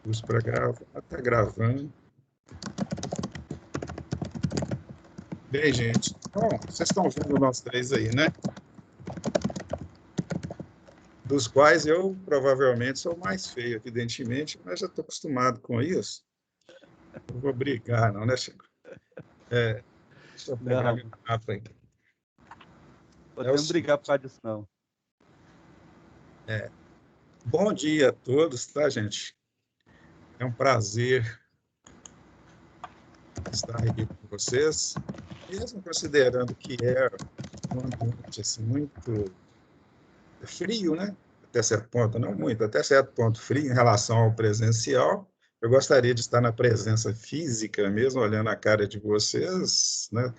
Luz para gravar, está gravando. Bem, gente, bom, vocês estão vendo nós três aí, né? Dos quais eu provavelmente sou o mais feio, evidentemente, mas já estou acostumado com isso. Não vou brigar, não, né, Chico? Deixa eu pegar Não, meu mapa aqui. podemos brigar por causa disso, não. Bom dia a todos, tá, gente? É um prazer estar aqui com vocês, mesmo considerando que é um ambiente assim, muito frio, né? Até certo ponto, não muito, até certo ponto frio em relação ao presencial. Eu gostaria de estar na presença física, mesmo olhando a cara de vocês, né?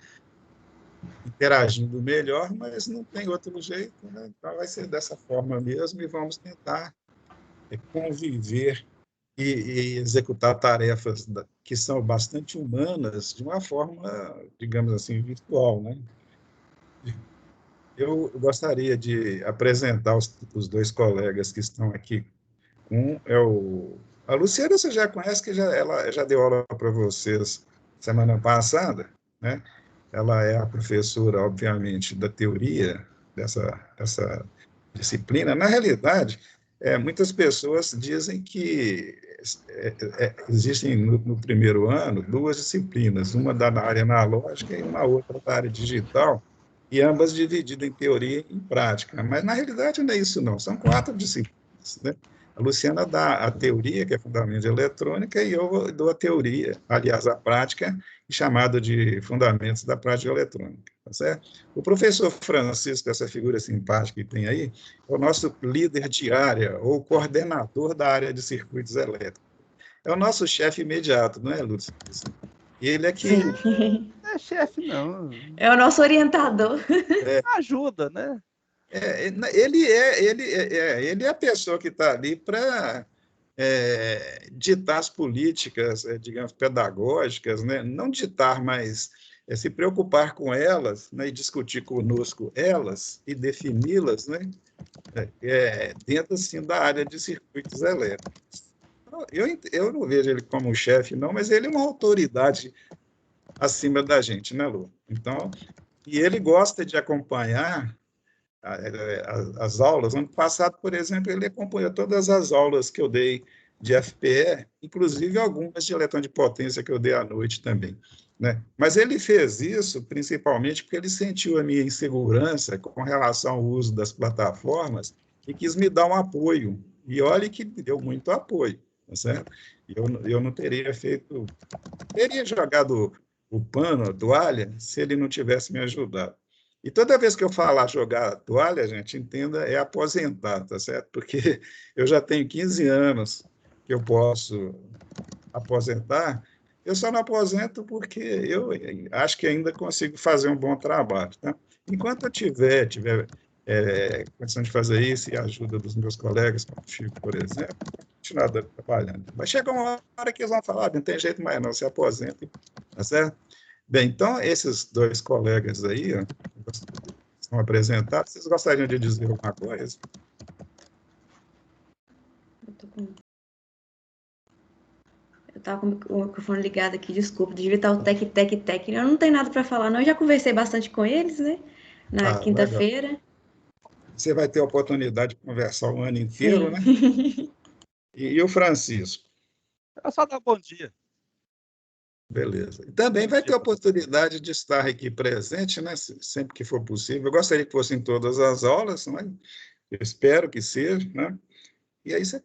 Interagindo melhor, mas não tem outro jeito, né? Então vai ser dessa forma mesmo e vamos tentar conviver e executar tarefas que são bastante humanas de uma forma, digamos assim, virtual, né? Eu gostaria de apresentar os dois colegas que estão aqui. Um é a Luciana, você já conhece, que ela já deu aula para vocês semana passada, né? Ela é a professora, obviamente, da teoria dessa disciplina. Na realidade, muitas pessoas dizem que existem no primeiro ano duas disciplinas, uma da área analógica e uma outra da área digital, e ambas divididas em teoria e em prática. Mas, na realidade, não é isso, não. São quatro disciplinas, né? A Luciana dá a teoria, que é fundamento de eletrônica, e eu dou a teoria, aliás, a prática, chamada de fundamentos da prática eletrônica. Tá certo? O professor Francisco, essa figura simpática que tem aí, é o nosso líder de área, ou coordenador da área de circuitos elétricos. É o nosso chefe imediato, não é, Lúcio? E ele é que Sim. Não é chefe, não. É o nosso orientador. Ajuda, né? ele é a pessoa que está ali para ditar as políticas, digamos, pedagógicas, né? Não ditar, mas se preocupar com elas, né? E discutir conosco elas e defini-las, né? Dentro, assim, da área de circuitos elétricos. Eu não vejo ele como um chefe, não, mas ele é uma autoridade acima da gente, né, Lu? Então, e ele gosta de acompanhar as aulas. Ano passado, por exemplo, ele acompanhou todas as aulas que eu dei de FPE, inclusive algumas de eletrônica de potência que eu dei à noite também, né? Mas ele fez isso principalmente porque ele sentiu a minha insegurança com relação ao uso das plataformas e quis me dar um apoio. E olhe que me deu muito apoio, tá certo? Eu não teria feito, teria jogado o pano, a toalha, se ele não tivesse me ajudado. E toda vez que eu falar jogar a toalha, gente, entenda, é aposentar, tá certo? Porque eu já tenho 15 anos que eu posso aposentar, eu só não aposento porque eu acho que ainda consigo fazer um bom trabalho, tá? Enquanto eu tiver condição de fazer isso e a ajuda dos meus colegas, como o Chico, por exemplo, vou continuar trabalhando. Mas chega uma hora que eles vão falar, não tem jeito mais não, se aposenta, tá certo? Bem, então, esses dois colegas aí, ó, estão apresentados, vocês gostariam de dizer alguma coisa? Eu estava com o microfone ligado aqui, desculpa, devia estar o tec. Eu não tenho nada para falar, não. Eu já conversei bastante com eles, né? Na Legal. quinta-feira. Você vai ter a oportunidade de conversar o ano inteiro, né? Sim. E o Francisco? É só dar bom dia. Beleza. E também Bom vai dia ter a pra você. oportunidade de estar aqui presente, né? Sempre que for possível. Eu gostaria que fossem todas as aulas, né? Eu espero que seja, né? E aí você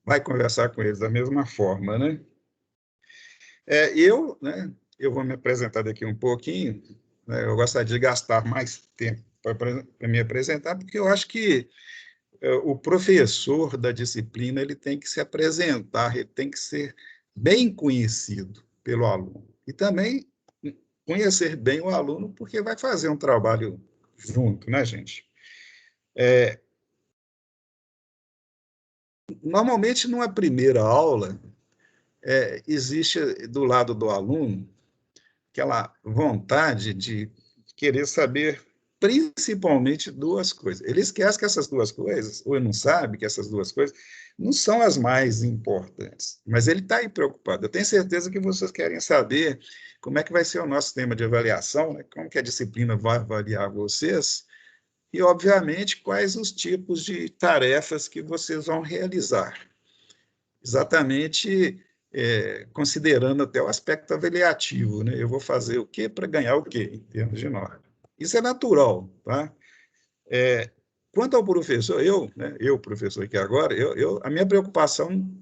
vai conversar com eles da mesma forma, né? Né? Eu vou me apresentar daqui um pouquinho, né? Eu gostaria de gastar mais tempo para me apresentar, porque eu acho que o professor da disciplina ele tem que se apresentar, ele tem que ser bem conhecido pelo aluno. E também conhecer bem o aluno, porque vai fazer um trabalho junto, né, gente? Normalmente, numa primeira aula, existe do lado do aluno aquela vontade de querer saber principalmente duas coisas. Ele esquece que essas duas coisas, ou ele não sabe que essas duas coisas não são as mais importantes, mas ele está aí preocupado. Eu tenho certeza que vocês querem saber como é que vai ser o nosso tema de avaliação, né? Como que a disciplina vai avaliar vocês, e, obviamente, quais os tipos de tarefas que vocês vão realizar. Exatamente considerando até o aspecto avaliativo, né? Eu vou fazer o quê para ganhar o quê, em termos de nota. Isso é natural, tá? Quanto ao professor, eu professor aqui agora, a minha preocupação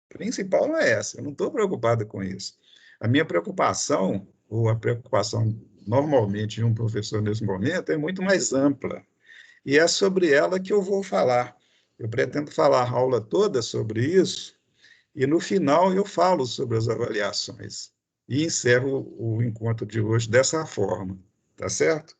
principal não é essa, eu não estou preocupado com isso. A minha preocupação, ou a preocupação normalmente de um professor nesse momento, é muito mais ampla, e é sobre ela que eu vou falar. Eu pretendo falar a aula toda sobre isso, e no final eu falo sobre as avaliações, e encerro o encontro de hoje dessa forma, tá certo?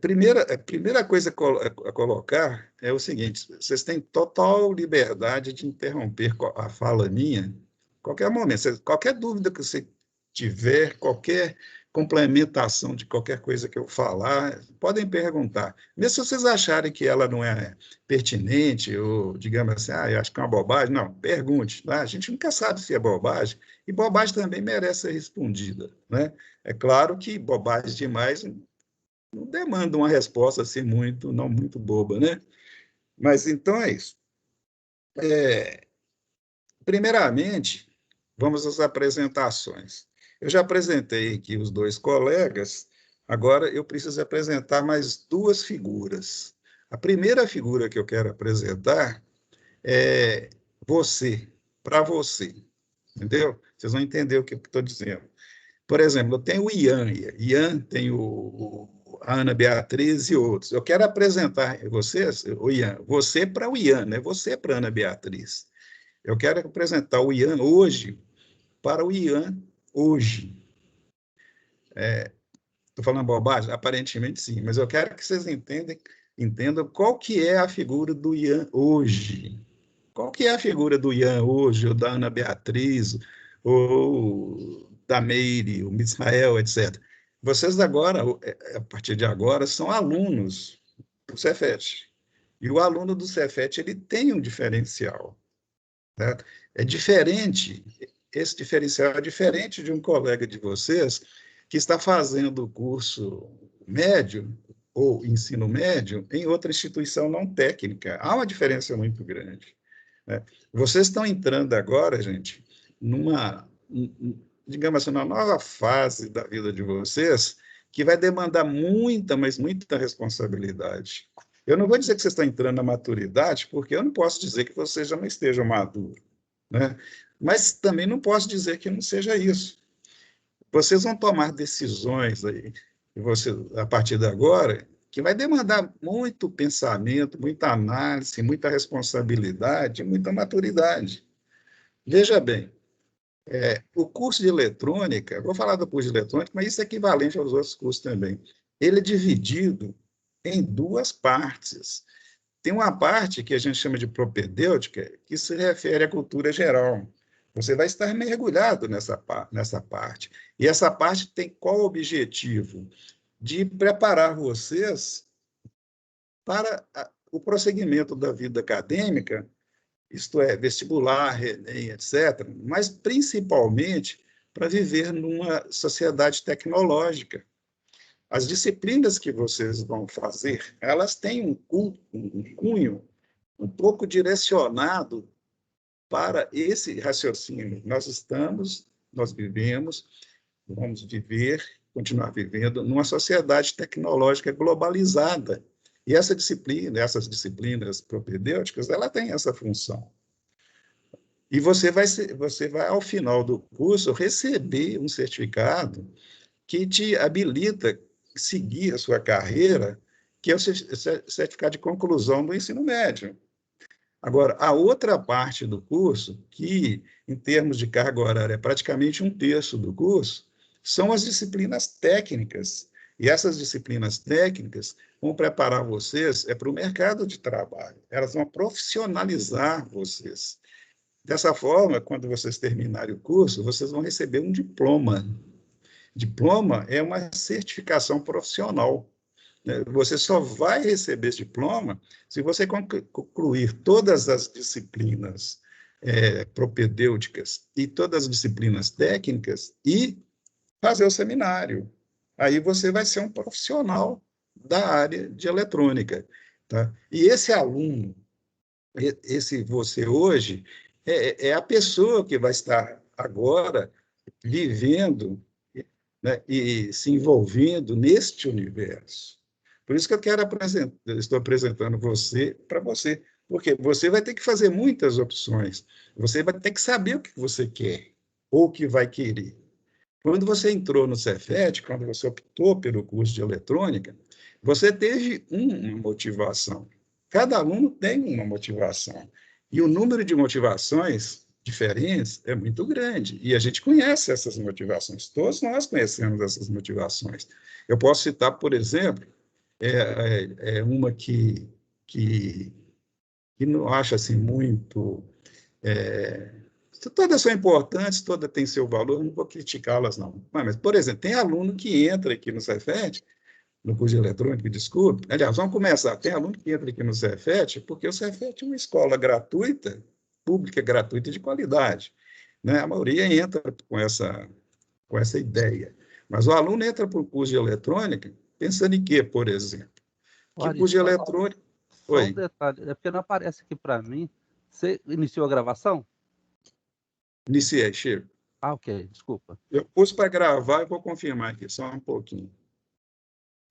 Primeira coisa a colocar é o seguinte: vocês têm total liberdade de interromper a fala minha a qualquer momento. Qualquer dúvida que você tiver, qualquer complementação de qualquer coisa que eu falar, podem perguntar. Mesmo se vocês acharem que ela não é pertinente, ou, digamos assim, eu acho que é uma bobagem, não, pergunte. Tá? A gente nunca sabe se é bobagem, e bobagem também merece ser respondida. Né? É claro que bobagem demais não demanda uma resposta assim não muito boba, né? Mas então é isso. Primeiramente, vamos às apresentações. Eu já apresentei aqui os dois colegas, agora eu preciso apresentar mais duas figuras. A primeira figura que eu quero apresentar é você, para você, entendeu? Vocês vão entender o que eu estou dizendo. Por exemplo, eu tenho o Ian, tem a Ana Beatriz e outros. Eu quero apresentar vocês, o Ian, você para o Ian, né? Você para a Ana Beatriz. Eu quero apresentar o Ian hoje para o Ian hoje. Estou falando bobagem? Aparentemente sim, mas eu quero que vocês entendam qual que é a figura do Ian hoje. Qual que é a figura do Ian hoje, ou da Ana Beatriz, ou da Meire, o Misael, etc. Vocês agora, a partir de agora, são alunos do Cefet. E o aluno do Cefet, ele tem um diferencial. Né? É diferente, esse diferencial é diferente de um colega de vocês que está fazendo o curso médio ou ensino médio em outra instituição não técnica. Há uma diferença muito grande. Né? Vocês estão entrando agora, gente, digamos assim, uma nova fase da vida de vocês que vai demandar muita, mas muita responsabilidade. Eu não vou dizer que vocês estão entrando na maturidade, porque eu não posso dizer que vocês já não estejam maduros, né? Mas também não posso dizer que não seja isso. Vocês vão tomar decisões aí, a partir de agora, que vai demandar muito pensamento, muita análise, muita responsabilidade, muita maturidade. Veja bem, o curso de eletrônica, vou falar do curso de eletrônica, mas isso é equivalente aos outros cursos também. Ele é dividido em duas partes. Tem uma parte que a gente chama de propedêutica, que se refere à cultura geral. Você vai estar mergulhado nessa parte. E essa parte tem qual objetivo? De preparar vocês para o prosseguimento da vida acadêmica, isto é, vestibular, Enem, etc., mas principalmente para viver numa sociedade tecnológica. As disciplinas que vocês vão fazer, elas têm um cunho um pouco direcionado para esse raciocínio. Nós vivemos, vamos viver, continuar vivendo numa sociedade tecnológica globalizada. E essas disciplinas propedêuticas, ela tem essa função. E você vai, ao final do curso, receber um certificado que te habilita a seguir a sua carreira, que é o certificado de conclusão do ensino médio. Agora, a outra parte do curso, que, em termos de carga horária, é praticamente um terço do curso, são as disciplinas técnicas. E essas disciplinas técnicas vão preparar vocês para o mercado de trabalho. Elas vão profissionalizar vocês. Dessa forma, quando vocês terminarem o curso, vocês vão receber um diploma. Diploma é uma certificação profissional, né? Você só vai receber esse diploma se você concluir todas as disciplinas propedêuticas e todas as disciplinas técnicas e fazer o seminário. Aí você vai ser um profissional da área de eletrônica, tá? E esse aluno, esse você hoje, é a pessoa que vai estar agora vivendo, né, e se envolvendo neste universo. Por isso que eu estou apresentando você para você, porque você vai ter que fazer muitas opções, você vai ter que saber o que você quer ou o que vai querer. Quando você entrou no Cefet, quando você optou pelo curso de eletrônica, você teve uma motivação. Cada aluno tem uma motivação. E o número de motivações diferentes é muito grande. E a gente conhece essas motivações. Todos nós conhecemos essas motivações. Eu posso citar, por exemplo, uma que não acho assim muito... todas são importantes, todas têm seu valor, não vou criticá-las, não. Mas, por exemplo, tem aluno que entra aqui no Cefet, no curso de eletrônica, desculpe. Aliás, vamos começar. Tem aluno que entra aqui no Cefet, porque o Cefet é uma escola gratuita, pública gratuita de qualidade, né? A maioria entra com essa ideia. Mas o aluno entra para o curso de eletrônica pensando em quê, por exemplo? Que Olha, curso de eletrônica... só um detalhe, é porque não aparece aqui para mim. Você iniciou a gravação? Iniciei, Chico. Ah, ok, desculpa. Eu pus para gravar e vou confirmar aqui, só um pouquinho.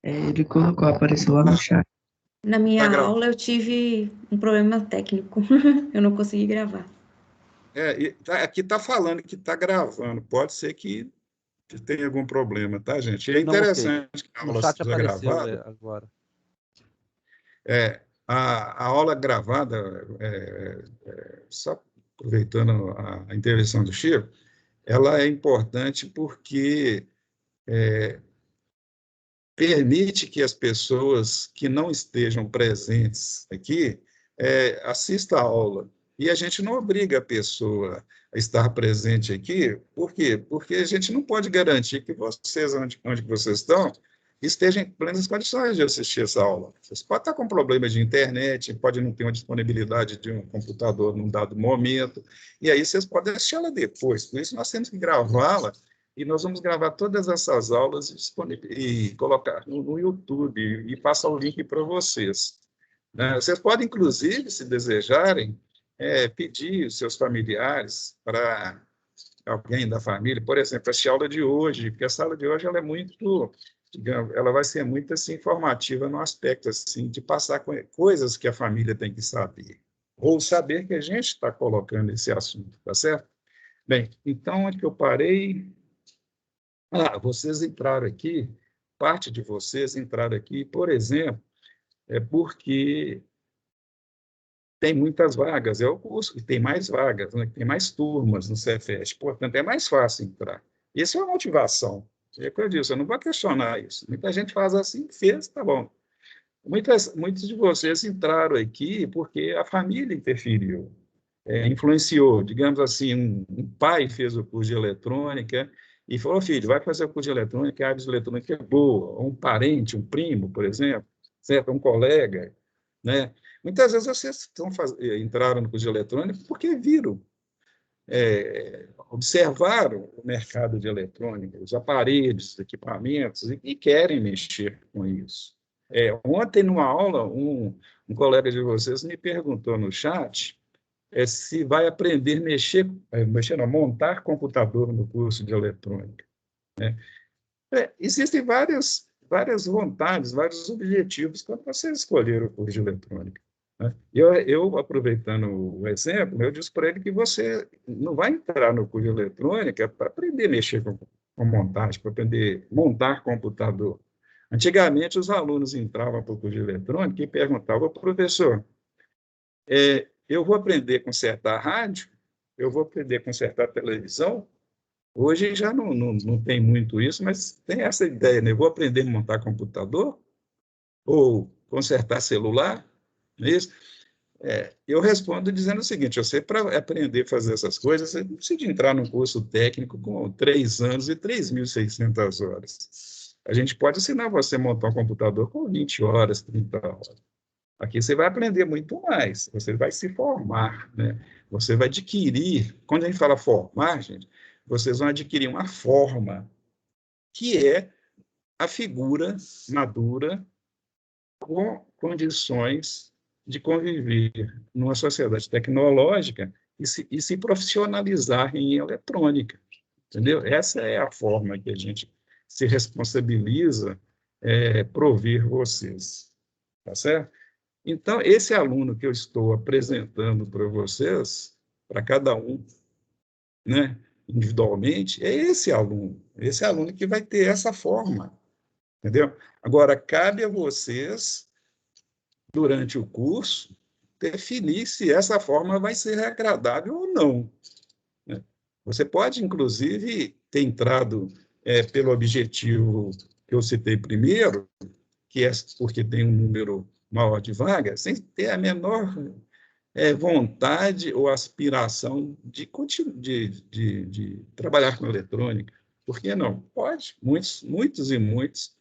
Ele colocou, apareceu lá no chat. Na minha Tá aula eu tive um problema técnico. Eu não consegui gravar. Aqui está falando que está gravando. Pode ser que tenha algum problema, tá, gente? E é Não, ok. interessante que a aula No chat seja apareceu gravada. agora. A aula gravada, só aproveitando a intervenção do Chico, ela é importante porque permite que as pessoas que não estejam presentes aqui assistam a aula. E a gente não obriga a pessoa a estar presente aqui, por quê? Porque a gente não pode garantir que vocês, onde vocês estão, estejam em plenas condições de assistir essa aula. Vocês podem estar com problema de internet, pode não ter uma disponibilidade de um computador num dado momento, e aí vocês podem assistir ela depois. Por isso, nós temos que gravá-la, e nós vamos gravar todas essas aulas e colocar no YouTube, e passar o link para vocês. Vocês podem, inclusive, se desejarem, pedir os seus familiares para alguém da família, por exemplo, essa aula de hoje, porque essa aula de hoje ela é muito, digamos, ela vai ser muito assim, informativa no aspecto assim, de passar coisas que a família tem que saber, ou saber que a gente está colocando esse assunto, tá certo? Bem, então, onde que eu parei? Vocês entraram aqui, parte de vocês entraram aqui, por exemplo, porque tem muitas vagas, é o curso que tem mais vagas, né, que tem mais turmas no Cefet, portanto, é mais fácil entrar. Isso é uma motivação. É o que eu disse, eu não vou questionar isso. Muita gente faz assim, fez, tá bom. Muitos de vocês entraram aqui porque a família interferiu, influenciou. Digamos assim, um pai fez o curso de eletrônica e falou, filho, vai fazer o curso de eletrônica, a área de eletrônica é boa. Ou um parente, um primo, por exemplo, certo? Um colega, né? Muitas vezes vocês entraram no curso de eletrônica porque viram, observaram o mercado de eletrônica, os aparelhos, os equipamentos, e querem mexer com isso. Ontem, numa aula, um colega de vocês me perguntou no chat se vai aprender a montar computador no curso de eletrônica, né? Existem várias vontades, vários objetivos quando vocês escolheram o curso de eletrônica, né? Eu, aproveitando o exemplo, eu disse para ele que você não vai entrar no curso de eletrônica para aprender a mexer com montagem, para aprender a montar computador. Antigamente, os alunos entravam para o curso de eletrônica e perguntavam, professor, eu vou aprender a consertar rádio? Eu vou aprender a consertar televisão? Hoje já não tem muito isso, mas tem essa ideia, né? Eu vou aprender a montar computador? Ou consertar celular? Não é isso? Eu respondo dizendo o seguinte: você, para aprender a fazer essas coisas, você não precisa entrar num curso técnico com 3 anos e 3.600 horas. A gente pode ensinar você a montar um computador com 20 horas, 30 horas. Aqui você vai aprender muito mais, você vai se formar, né? Você vai adquirir, quando a gente fala formar, gente, vocês vão adquirir uma forma, que é a figura madura com condições de conviver numa sociedade tecnológica e se profissionalizar em eletrônica, entendeu? Essa é a forma que a gente se responsabiliza prover vocês, tá certo? Então, esse aluno que eu estou apresentando para vocês, para cada um, né, individualmente, é esse aluno que vai ter essa forma, entendeu? Agora, cabe a vocês, durante o curso, definir se essa forma vai ser agradável ou não, né? Você pode, inclusive, ter entrado pelo objetivo que eu citei primeiro, que é porque tem um número maior de vagas, sem ter a menor vontade ou aspiração de trabalhar com eletrônica. Por que não? Pode. Muitos e muitos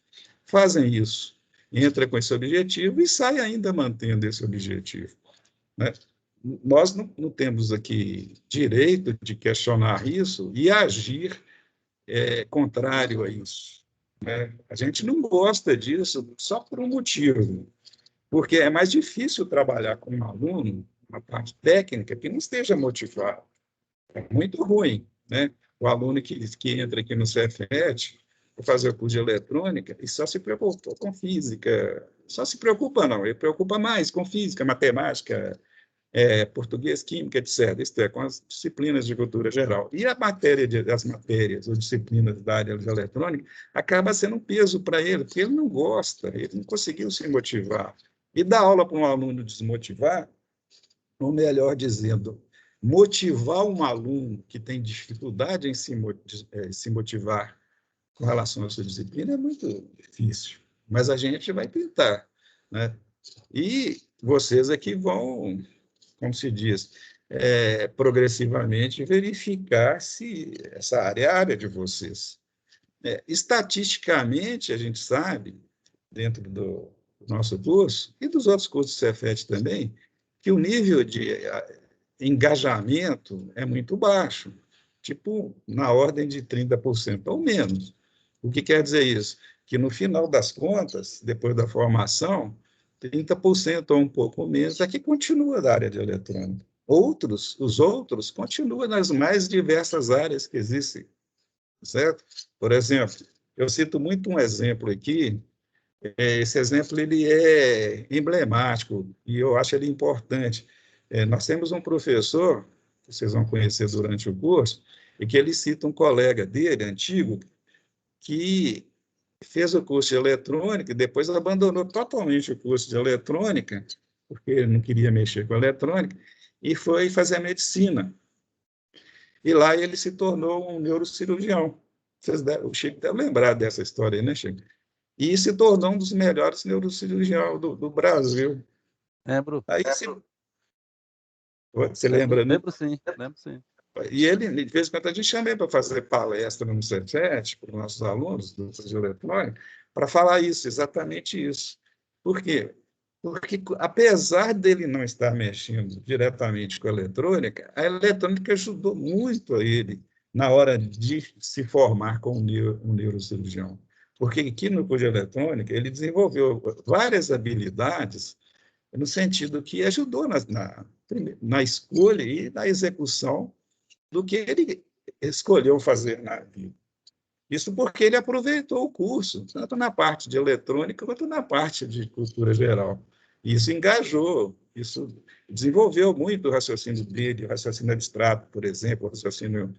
fazem isso. Entra com esse objetivo e sai ainda mantendo esse objetivo, né? Nós não temos aqui direito de questionar isso e agir contrário a isso, né? A gente não gosta disso só por um motivo, porque é mais difícil trabalhar com um aluno, uma parte técnica, que não esteja motivado. É muito ruim, né? O aluno que entra aqui no Cefet para fazer o curso de eletrônica e só se preocupa com física. Só se preocupa, não, ele preocupa mais com física, matemática, português, química, etc. Isto é, com as disciplinas de cultura geral. E as matérias ou disciplinas da área de eletrônica acaba sendo um peso para ele, porque ele não gosta, ele não conseguiu se motivar. E dar aula para um aluno desmotivar, ou melhor dizendo, motivar um aluno que tem dificuldade em se motivar com relação à sua disciplina é muito difícil. Mas a gente vai tentar, né? E vocês aqui vão, como se diz, progressivamente verificar se essa área é a área de vocês. Estatisticamente, a gente sabe, dentro do nosso curso, e dos outros cursos do Cefet também, que o nível de engajamento é muito baixo, tipo na ordem de 30% ou menos. O que quer dizer isso? Que no final das contas, depois da formação, 30% ou um pouco menos é que continua da área de eletrônica. Os outros continuam nas mais diversas áreas que existem, certo? Por exemplo, eu cito muito um exemplo aqui. Esse exemplo ele é emblemático e eu acho ele importante. Nós temos um professor, que vocês vão conhecer durante o curso, e que ele cita um colega dele, antigo, que fez o curso de eletrônica e depois abandonou totalmente o curso de eletrônica, porque ele não queria mexer com eletrônica, e foi fazer medicina. E lá ele se tornou um neurocirurgião. O Chico deve lembrar dessa história aí, né, Chico? E se tornou um dos melhores neurocirurgiões do Brasil. Lembro. Aí você lembra, né? Lembro sim, lembro sim. E ele, de vez em quando, a gente chamei para fazer palestra no Cefet, para os nossos alunos do curso de eletrônica, para falar isso, exatamente isso. Por quê? Porque, apesar dele não estar mexendo diretamente com a eletrônica ajudou muito a ele na hora de se formar como um neurocirurgião. Porque aqui no curso de eletrônica, ele desenvolveu várias habilidades no sentido que ajudou na escolha e na execução do que ele escolheu fazer na vida. Isso porque ele aproveitou o curso, tanto na parte de eletrônica quanto na parte de cultura geral. Isso engajou, isso desenvolveu muito o raciocínio dele, o raciocínio abstrato, por exemplo, o raciocínio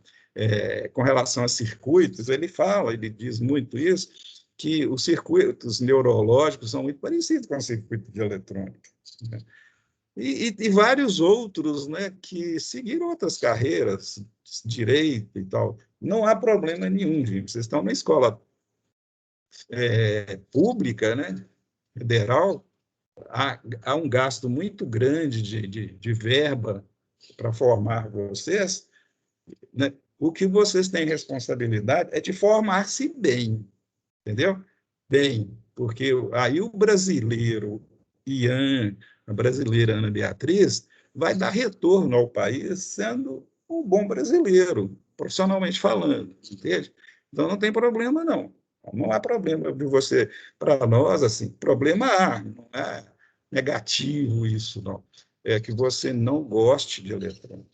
com relação a circuitos. Ele diz muito isso, que os circuitos neurológicos são muito parecidos com o circuito de eletrônica, né? E vários outros, né, que seguiram outras carreiras, direito e tal. Não há problema nenhum, gente. Vocês estão na escola pública, né, federal, há um gasto muito grande de verba para formar vocês, né? O que vocês têm responsabilidade é de formar-se bem, entendeu? Bem, porque aí o brasileiro, Ian, a brasileira Ana Beatriz, vai dar retorno ao país sendo um bom brasileiro, profissionalmente falando, entende? Então não tem problema, não. Não há problema de você, para nós, assim, problema há, não é negativo isso, não. É que você não goste de eletrônica,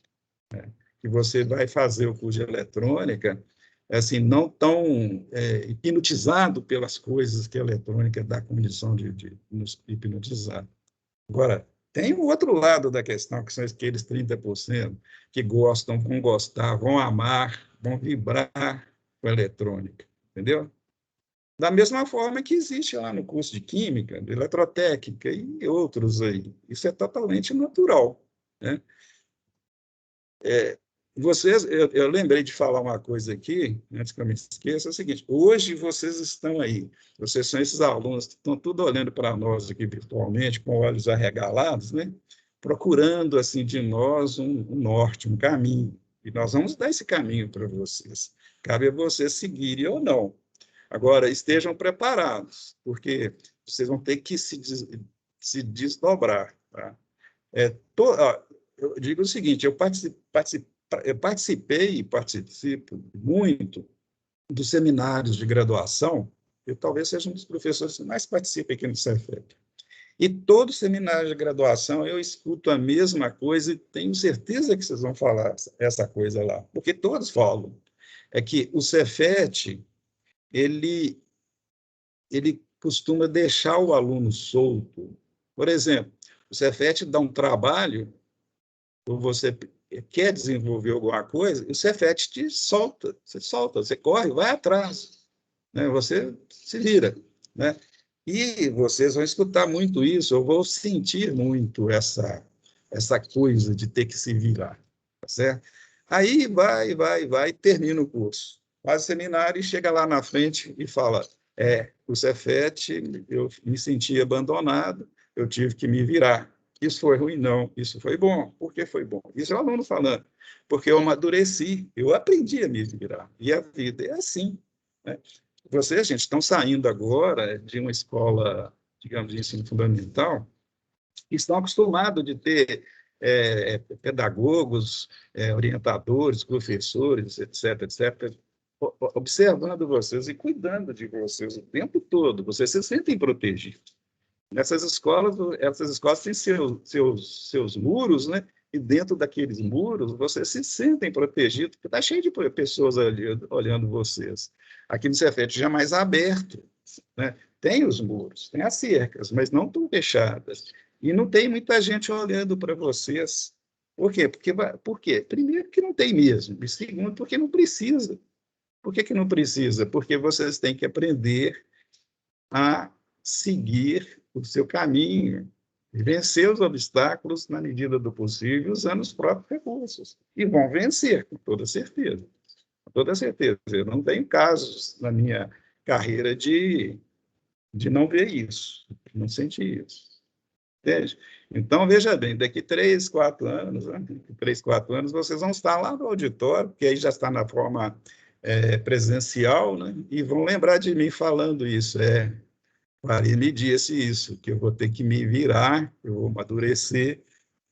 que você vai fazer o curso de eletrônica, assim, não tão hipnotizado pelas coisas que a eletrônica dá condição de nos hipnotizar. Agora, tem o outro lado da questão, que são aqueles 30% que gostam, vão gostar, vão amar, vão vibrar com a eletrônica, entendeu? Da mesma forma que existe lá no curso de Química, de Eletrotécnica e outros aí. Isso é totalmente natural, né? Vocês, eu lembrei de falar uma coisa aqui, antes que eu me esqueça, é o seguinte: hoje vocês estão aí, vocês são esses alunos que estão tudo olhando para nós aqui virtualmente, com olhos arregalados, né? Procurando, assim, de nós um norte, um caminho. E nós vamos dar esse caminho para vocês. Cabe a vocês seguirem ou não. Agora, estejam preparados, porque vocês vão ter que se desdobrar. Tá? Eu digo o seguinte: eu participei e participo muito dos seminários de graduação. Eu talvez seja um dos professores que mais participa aqui no Cefet. E todo seminário de graduação eu escuto a mesma coisa e tenho certeza que vocês vão falar essa coisa lá, porque todos falam. É que o Cefet, ele costuma deixar o aluno solto. Por exemplo, o Cefet dá um trabalho, ou você quer desenvolver alguma coisa, o Cefet te solta, você corre, vai atrás, né? Você se vira, né? E vocês vão escutar muito isso, eu vou sentir muito essa coisa de ter que se virar, tá certo? Aí vai, termina o curso, faz o seminário e chega lá na frente e fala: o Cefet, eu me senti abandonado, eu tive que me virar. Isso foi ruim? Não. Isso foi bom. Por que foi bom? Isso é o aluno falando. Porque eu amadureci, eu aprendi a me virar. E a vida é assim, né? Vocês, gente, estão saindo agora de uma escola, digamos, de ensino fundamental, e estão acostumados de ter pedagogos, orientadores, professores, etc., observando vocês e cuidando de vocês o tempo todo. Vocês se sentem protegidos. Essas escolas têm seus muros, né? E dentro daqueles muros, vocês se sentem protegidos, porque está cheio de pessoas ali olhando vocês. Aqui no Cefet já é mais aberto, né? Tem os muros, tem as cercas, mas não estão fechadas. E não tem muita gente olhando para vocês. Por quê? Por quê? Primeiro, que não tem mesmo. E segundo, porque não precisa. Por que não precisa? Porque vocês têm que aprender a seguir o seu caminho e vencer os obstáculos na medida do possível, usando os próprios recursos. E vão vencer, com toda certeza. Com toda certeza. Eu não tenho casos na minha carreira de não ver isso, de não sentir isso. Entende? Então, veja bem, daqui 3, 4 anos, né? 3, 4 anos, vocês vão estar lá no auditório, que aí já está na forma presencial, né? E vão lembrar de mim falando isso. Maria me disse isso, que eu vou ter que me virar, eu vou amadurecer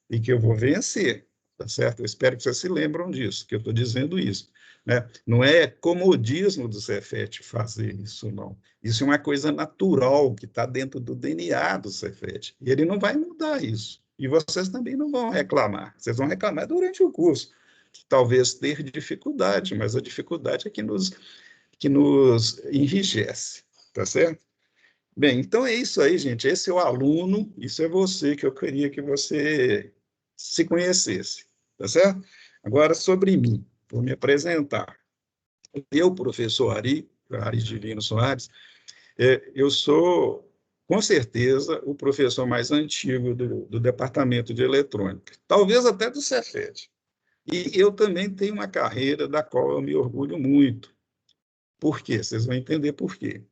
e que eu vou vencer, tá certo? Eu espero que vocês se lembram disso, que eu estou dizendo isso, né? Não é comodismo do Cefet fazer isso, não. Isso é uma coisa natural que está dentro do DNA do Cefet, e ele não vai mudar isso. E vocês também não vão reclamar. Vocês vão reclamar durante o curso, talvez ter dificuldade, mas a dificuldade é que nos enrijece, tá certo? Bem, então é isso aí, gente. Esse é o aluno, isso é você, que eu queria que você se conhecesse, tá certo? Agora, sobre mim, vou me apresentar. Eu, professor Ari Divino Soares, eu sou, com certeza, o professor mais antigo do Departamento de Eletrônica, talvez até do Cefet. E eu também tenho uma carreira da qual eu me orgulho muito. Por quê? Vocês vão entender por quê.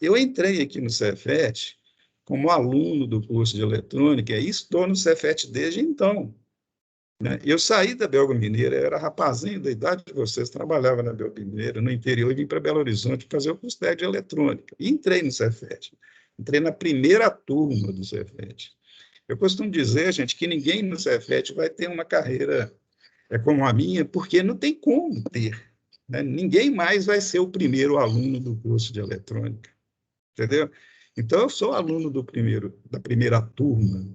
Eu entrei aqui no Cefet como aluno do curso de eletrônica, e estou no Cefet desde então. Né? Eu saí da Belga Mineira, eu era rapazinho da idade de vocês, trabalhava na Belga Mineira, no interior, e vim para Belo Horizonte fazer o curso técnico de eletrônica. E entrei no Cefet. Entrei na primeira turma do Cefet. Eu costumo dizer, gente, que ninguém no Cefet vai ter uma carreira como a minha, porque não tem como ter. Né? Ninguém mais vai ser o primeiro aluno do curso de eletrônica. Entendeu? Então, eu sou aluno da primeira turma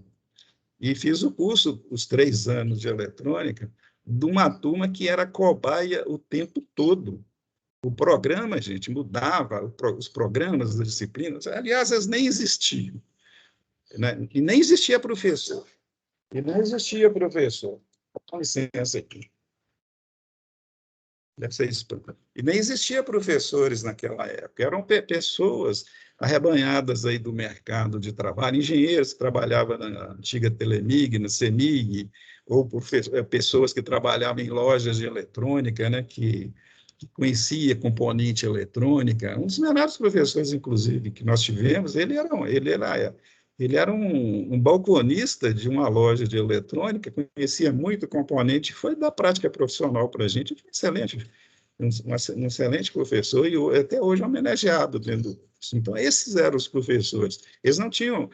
e fiz o curso, os 3 anos de eletrônica, de uma turma que era cobaia o tempo todo. O programa, gente, mudava, os programas das disciplinas, aliás, eles nem existiam. Né? E nem existia professor. Com licença aqui. Deve ser isso. E nem existia professores naquela época. Eram pessoas arrebanhadas aí do mercado de trabalho, engenheiros que trabalhavam na antiga Telemig, na CEMIG, ou pessoas que trabalhavam em lojas de eletrônica, né, que conhecia componente eletrônica. Um dos melhores professores, inclusive, que nós tivemos, ele era um balconista de uma loja de eletrônica, conhecia muito componente, foi da prática profissional para a gente, um excelente professor, e até hoje homenageado dentro do curso. Então, esses eram os professores. Eles não tinham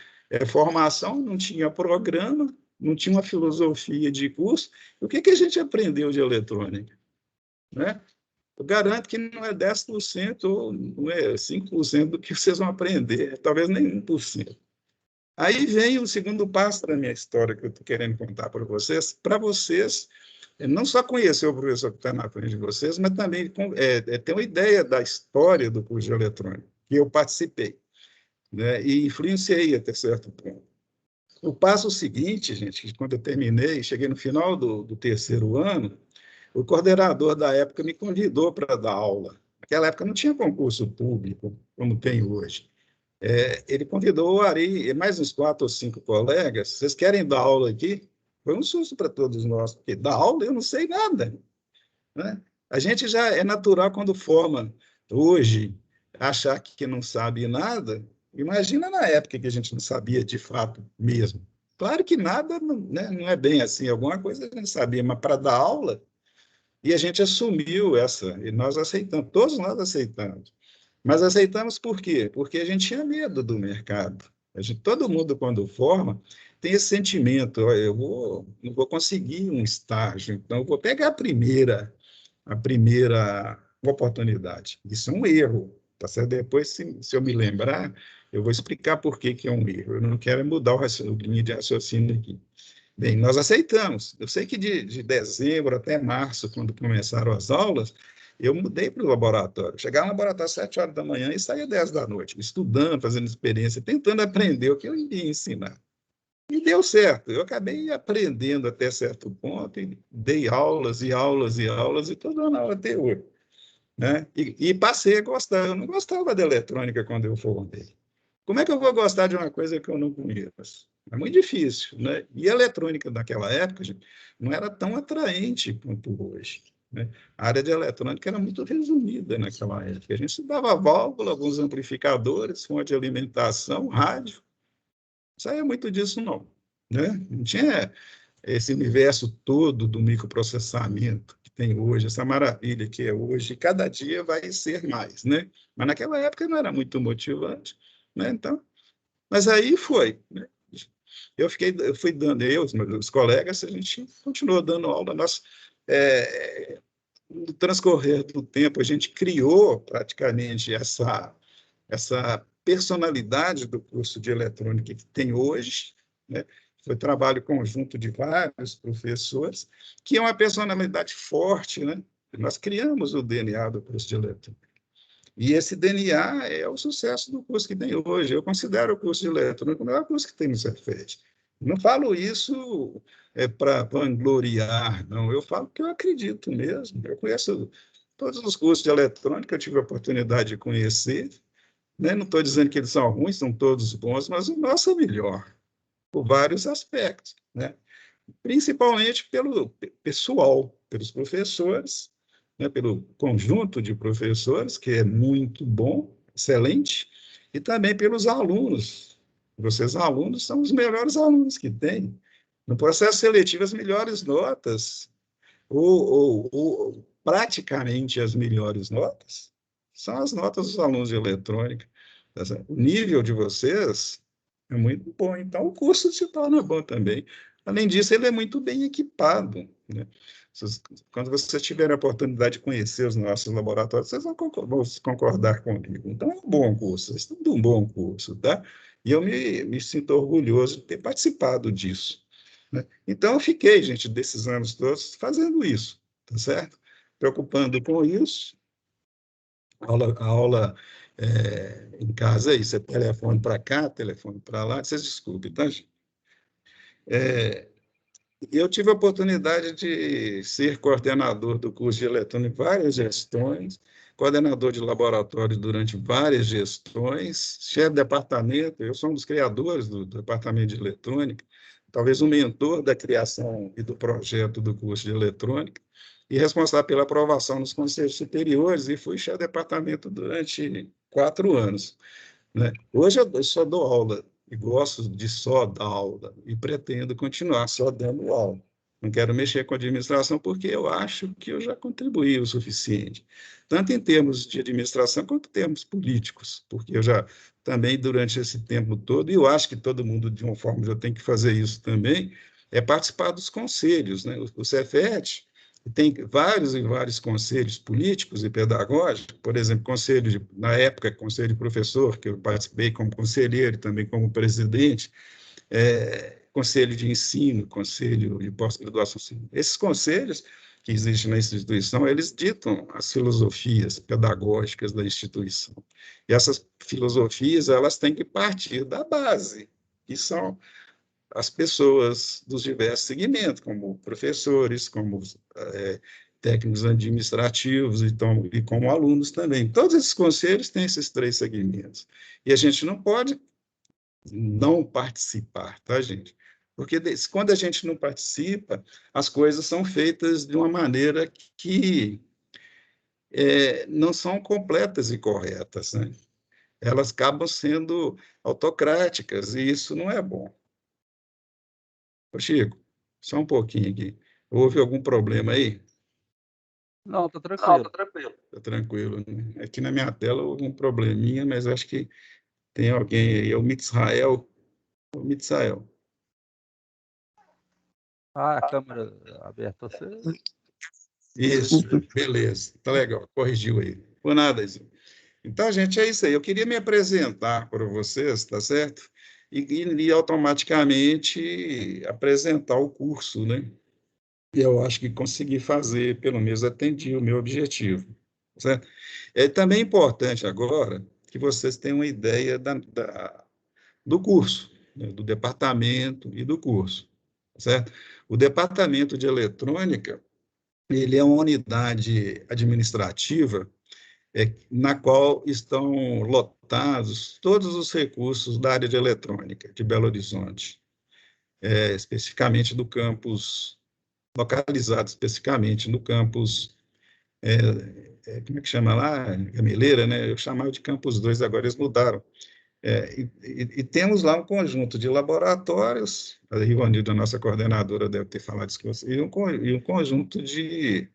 formação, não tinham programa, não tinham uma filosofia de curso. O que a gente aprendeu de eletrônica? Né? Eu garanto que não é 10% ou não é 5% do que vocês vão aprender, talvez nem 1%. Aí vem o segundo passo da minha história que eu estou querendo contar para vocês não só conhecer o professor que está na frente de vocês, mas também ter uma ideia da história do curso de eletrônica, que eu participei, né, e influenciei até certo ponto. O passo seguinte, gente, que quando eu terminei, cheguei no final do 3º ano, o coordenador da época me convidou para dar aula. Naquela época não tinha concurso público, como tem hoje. Ele convidou o Ari e mais uns 4 ou 5 colegas. Vocês querem dar aula aqui? Foi um susto para todos nós, porque dar aula eu não sei nada. Né? A gente já é natural quando forma hoje achar que não sabe nada. Imagina na época que a gente não sabia de fato mesmo. Claro que nada, né, não é bem assim. Alguma coisa a gente sabia, mas para dar aula, e a gente assumiu e nós aceitamos, todos nós aceitamos. Mas aceitamos por quê? Porque a gente tinha medo do mercado. Todo mundo, quando forma, tem esse sentimento: ó, não vou conseguir um estágio, então eu vou pegar a primeira oportunidade. Isso é um erro. Tá certo? Depois, se eu me lembrar, eu vou explicar por que é um erro. Eu não quero mudar o linha de raciocínio aqui. Bem, nós aceitamos. Eu sei que de dezembro até março, quando começaram as aulas, eu mudei para o laboratório. Chegava no laboratório às 7 horas da manhã e saía 10 da noite, estudando, fazendo experiência, tentando aprender o que eu ia ensinar. E deu certo. Eu acabei aprendendo até certo ponto, e dei aulas e aulas e aulas, e estou dando aula até hoje. Né? E passei a gostar. Eu não gostava da eletrônica quando eu formei. Como é que eu vou gostar de uma coisa que eu não conheço? É muito difícil. Né? E a eletrônica naquela época, gente, não era tão atraente quanto hoje. Né? A área de eletrônica era muito resumida naquela época. A gente estudava válvula, alguns amplificadores, fonte de alimentação, rádio. Não saía muito disso, não. Né? Não tinha esse universo todo do microprocessamento que tem hoje, essa maravilha que é hoje, e cada dia vai ser mais. Né? Mas naquela época não era muito motivante. Né? Então, mas aí foi. Né? Eu fui dando, os colegas, a gente continuou dando aula. No transcorrer do tempo, a gente criou praticamente essa personalidade do curso de eletrônica que tem hoje, né? Foi trabalho conjunto de vários professores, que é uma personalidade forte. Né? Nós criamos o DNA do curso de eletrônica. E esse DNA é o sucesso do curso que tem hoje. Eu considero o curso de eletrônica o melhor curso que tem no Cefet. Não falo isso para vangloriar, não. Eu falo que eu acredito mesmo. Eu conheço todos os cursos de eletrônica, eu tive a oportunidade de conhecer. Né? Não estou dizendo que eles são ruins, são todos bons, mas o nosso é melhor, por vários aspectos. Né? Principalmente pelo pessoal, pelos professores, né, pelo conjunto de professores, que é muito bom, excelente, e também pelos alunos, Vocês, alunos, são os melhores alunos que tem. No processo seletivo, as melhores notas, ou praticamente as melhores notas, são as notas dos alunos de eletrônica. O nível de vocês é muito bom, então o curso se torna bom também. Além disso, ele é muito bem equipado, né? Quando vocês tiverem a oportunidade de conhecer os nossos laboratórios, vocês vão concordar comigo. Então, é um bom curso, vocês estão de um bom curso, tá? E eu me sinto orgulhoso de ter participado disso, né? Então, eu fiquei, gente, desses anos todos, fazendo isso, tá certo? Preocupando com isso. A aula em casa é isso, é telefone para cá, telefone para lá, vocês desculpem, tá, gente? Eu tive a oportunidade de ser coordenador do curso de eletrônica em várias gestões, coordenador de laboratório durante várias gestões, chefe de departamento, eu sou um dos criadores do departamento de eletrônica, talvez o mentor da criação e do projeto do curso de eletrônica, e responsável pela aprovação nos conselhos superiores, e fui chefe de departamento durante 4 anos, né? Hoje eu só dou aula e gosto de só dar aula e pretendo continuar só dando aula. Não quero mexer com a administração porque eu acho que eu já contribuí o suficiente, tanto em termos de administração quanto em termos políticos, porque eu já também, durante esse tempo todo, e eu acho que todo mundo, de uma forma, já tem que fazer isso também, é participar dos conselhos, né? O Cefet tem vários e vários conselhos políticos e pedagógicos, por exemplo, na época, conselho de professor, que eu participei como conselheiro e também como presidente, conselho de ensino, conselho de pós-graduação. Esses conselhos que existem na instituição, eles ditam as filosofias pedagógicas da instituição. E essas filosofias, elas têm que partir da base, que são as pessoas dos diversos segmentos, como professores, como técnicos administrativos e como alunos também. Todos esses conselhos têm esses 3 segmentos. E a gente não pode não participar, tá, gente? Porque quando a gente não participa, as coisas são feitas de uma maneira que não são completas e corretas, né? Elas acabam sendo autocráticas, e isso não é bom. Ô, Chico, só um pouquinho aqui. Houve algum problema aí? Não, tá tranquilo. Está tranquilo, né? Aqui na minha tela houve um probleminha, mas acho que tem alguém aí, é o Mitsael. O Mitsael. Ah, a câmera aberta. Você... Isso, beleza. Tá legal, corrigiu aí. Por nada, Izinho. Então, gente, é isso aí. Eu queria me apresentar para vocês, tá certo? E automaticamente apresentar o curso, né? E eu acho que consegui fazer, pelo menos atendi o meu objetivo, certo? É também importante agora que vocês tenham uma ideia do curso, né? Do departamento e do curso, certo? O departamento de eletrônica, ele é uma unidade administrativa na qual estão lotados todos os recursos da área de eletrônica de Belo Horizonte, especificamente do campus, localizado especificamente no campus, como é que chama lá? Gameleira, né? Eu chamava de campus 2, agora eles mudaram. E temos lá um conjunto de laboratórios, a Rivanilda, a nossa coordenadora, deve ter falado isso com você, e um conjunto de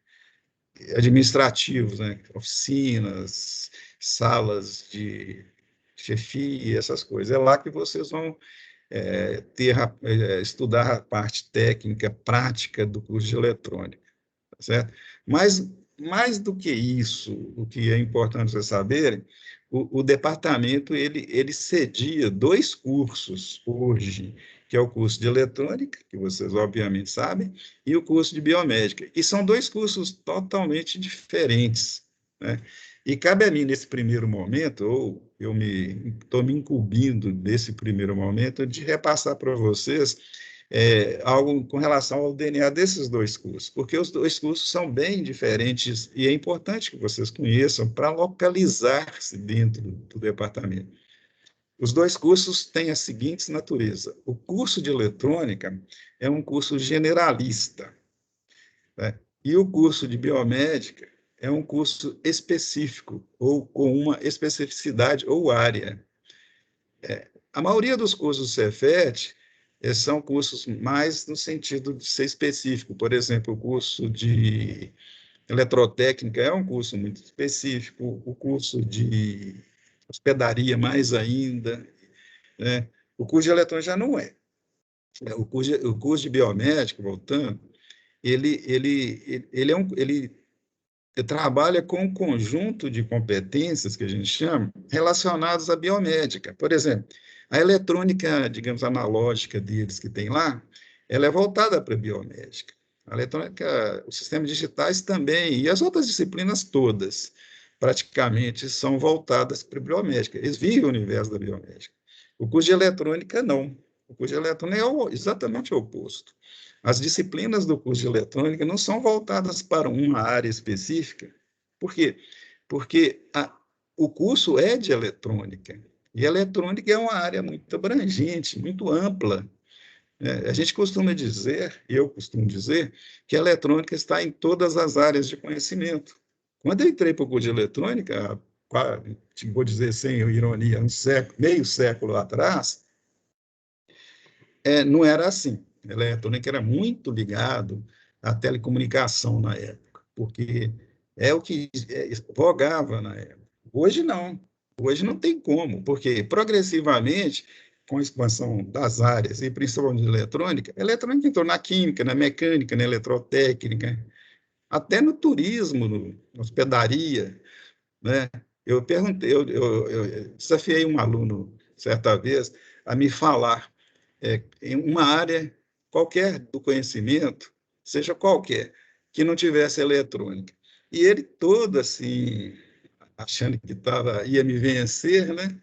administrativos, né? Oficinas, salas de chefia, essas coisas. É lá que vocês vão estudar a parte técnica, prática do curso de eletrônica, tá certo? Mas, mais do que isso, o que é importante vocês saberem, o departamento ele cedia 2 cursos hoje, que é o curso de eletrônica, que vocês obviamente sabem, e o curso de biomédica. E são 2 cursos totalmente diferentes, né? E cabe a mim, nesse primeiro momento, ou eu estou me incumbindo desse primeiro momento, de repassar para vocês algo com relação ao DNA desses 2 cursos, porque os 2 cursos são bem diferentes e é importante que vocês conheçam para localizar-se dentro do departamento. Os 2 cursos têm a seguinte natureza: o curso de eletrônica é um curso generalista, né? E o curso de biomédica é um curso específico, ou com uma especificidade ou área. A maioria dos cursos do Cefet são cursos mais no sentido de ser específico. Por exemplo, o curso de eletrotécnica é um curso muito específico, o curso de hospedaria mais ainda, né? O curso de eletrônica já não é. O curso de biomédica, voltando, ele trabalha com um conjunto de competências que a gente chama relacionadas à biomédica. Por exemplo, a eletrônica, digamos, analógica deles que tem lá, ela é voltada para a biomédica. A eletrônica, os sistemas digitais também, e as outras disciplinas todas, praticamente, são voltadas para a biomédica. Eles vivem o universo da biomédica. O curso de eletrônica, não. O curso de eletrônica é exatamente o oposto. As disciplinas do curso de eletrônica não são voltadas para uma área específica. Por quê? Porque o curso é de eletrônica, e a eletrônica é uma área muito abrangente, muito ampla. A gente costuma dizer, eu costumo dizer, que a eletrônica está em todas as áreas de conhecimento. Quando eu entrei para o curso de eletrônica, vou dizer sem ironia, meio século atrás, não era assim. A eletrônica era muito ligado à telecomunicação na época, porque é o que vogava na época. Hoje não. Hoje não tem como, porque progressivamente, com a expansão das áreas, e principalmente da eletrônica, a eletrônica entrou na química, na mecânica, na eletrotécnica, até no turismo, na hospedaria, né? Eu perguntei, eu desafiei um aluno, certa vez, a me falar em uma área qualquer do conhecimento, seja qualquer, que não tivesse eletrônica. E ele todo assim, achando que ia me vencer, né?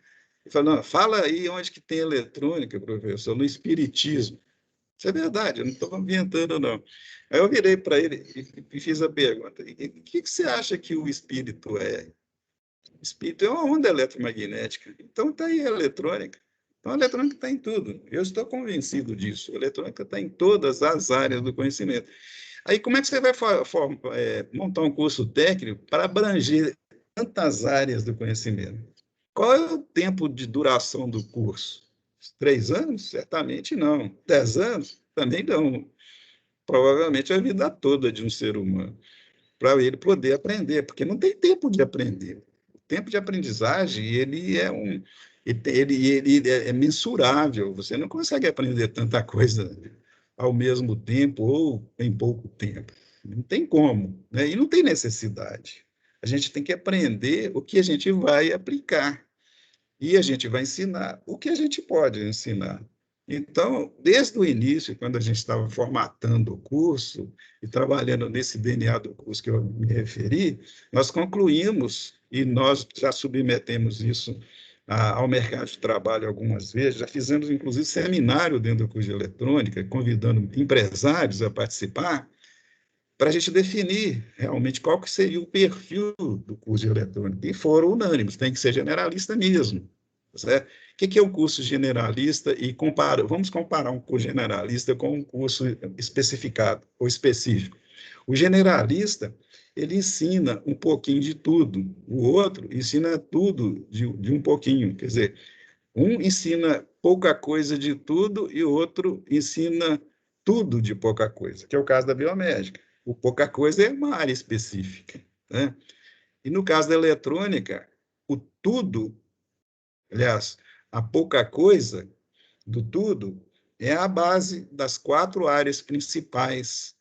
E falou, não, fala aí onde que tem eletrônica, professor, no espiritismo. Isso é verdade, eu não estou inventando, não. Aí eu virei para ele e fiz a pergunta, o que você acha que o espírito é? O espírito é uma onda eletromagnética. Então está aí a eletrônica. Então a eletrônica está em tudo. Eu estou convencido disso. A eletrônica está em todas as áreas do conhecimento. Aí como é que você vai montar um curso técnico para abranger tantas áreas do conhecimento? Qual é o tempo de duração do curso? 3 anos? Certamente não. 10 anos? Também não. Provavelmente a vida toda de um ser humano, para ele poder aprender, porque não tem tempo de aprender. O tempo de aprendizagem, ele é mensurável, você não consegue aprender tanta coisa ao mesmo tempo ou em pouco tempo. Não tem como, né? E não tem necessidade. A gente tem que aprender o que a gente vai aplicar. E a gente vai ensinar o que a gente pode ensinar. Então, desde o início, quando a gente estava formatando o curso e trabalhando nesse DNA do curso que eu me referi, nós concluímos e nós já submetemos isso ao mercado de trabalho algumas vezes, já fizemos, inclusive, seminário dentro do curso de eletrônica, convidando empresários a participar, para a gente definir realmente qual que seria o perfil do curso de eletrônica. E foram unânimes, tem que ser generalista mesmo. Certo? O que é um curso generalista? Vamos comparar um curso generalista com um curso especificado ou específico. O generalista, ele ensina um pouquinho de tudo, o outro ensina tudo de um pouquinho. Quer dizer, um ensina pouca coisa de tudo e o outro ensina tudo de pouca coisa, que é o caso da biomédica. O pouca coisa é uma área específica, né? E no caso da eletrônica, o tudo, aliás, a pouca coisa do tudo é a base das 4 áreas principais.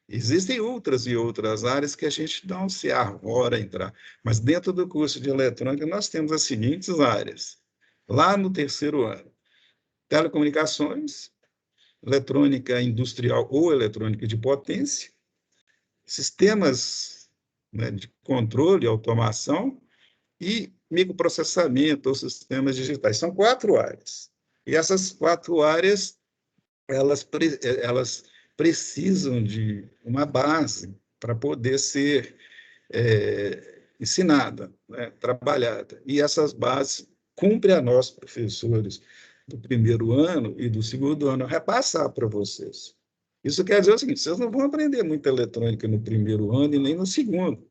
Existem outras e outras áreas que a gente não se arvora a entrar, mas dentro do curso de eletrônica nós temos as seguintes áreas. Lá no 3º ano, telecomunicações, eletrônica industrial ou eletrônica de potência, sistemas, né, de controle e automação e microprocessamento ou sistemas digitais. São 4 áreas. E essas 4 áreas, elas precisam de uma base para poder ser ensinada, né, trabalhada. E essas bases cumpre a nós, professores do 1º ano e do 2º ano, repassar para vocês. Isso quer dizer o seguinte, vocês não vão aprender muita eletrônica no 1º ano e nem no 2º.